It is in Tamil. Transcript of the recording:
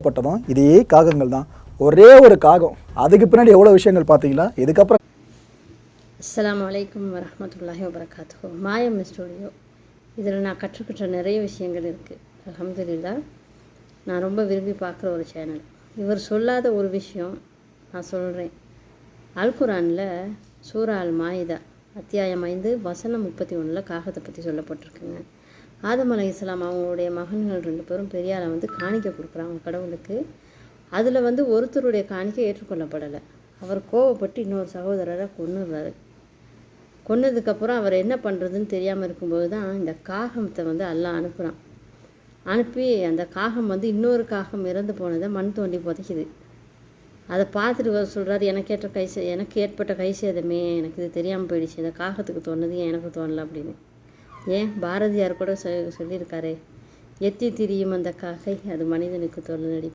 ஏற்பட்டதும் இதே காகங்கள் தான். ஒரே ஒரு காகம், அதுக்கு பின்னாடி எவ்வளோ விஷயங்கள் பார்த்தீங்களா? இதுக்கப்புறம் அஸ்ஸலாமு அலைக்கும் வரஹ்மத்துல்லாஹி வபரகாத்துஹு. மாயம் ஸ்டூடியோ, இதில் நான் கற்றுக்கிட்ட நிறைய விஷயங்கள் இருக்குது. அல்ஹம்துலில்லாஹ், நான் ரொம்ப விரும்பி பார்க்குற ஒரு சேனல். இவர் சொல்லாத ஒரு விஷயம் நான் சொல்கிறேன். அல்குரானில் சூரா அல் மாயிதா அத்தியாயம் 5 வசனம் 31 காகத்தை பற்றி சொல்லப்பட்டிருக்குங்க. ஆதம் அலைஹிஸ்ஸலாம் அவங்களுடைய மகன்கள் 2 பேரும் பெரியாரை காணிக்கை கொடுக்குறாங்க கடவுளுக்கு. அதில் ஒருத்தருடைய காணிக்கை ஏற்றுக்கொள்ளப்படலை. அவர் கோவப்பட்டு இன்னொரு சகோதரரை கொன்னுடுறாரு. கொன்னதுக்கப்புறம் அவர் என்ன பண்ணுறதுன்னு தெரியாமல் இருக்கும்போது தான் இந்த காகத்தை அல்லாஹ் அனுப்புகிறான். அனுப்பி அந்த காகம் இன்னொரு காகம் இறந்து போனதை மண் தோண்டி புதைக்குது. அதை பார்த்துட்டு அவர் சொல்கிறார், எனக்கு ஏற்பட்ட கை சேதமே, எனக்கு இது தெரியாமல் போயிடுச்சு, இந்த காகத்துக்கு தோணுது ஏன் எனக்கு தோணலை அப்படின்னு. ஏன் பாரதியார் கூட சொல்லியிருக்காரு, எத்தி திரியும் அந்த காகை அது மனிதனுக்கு தோணலடி.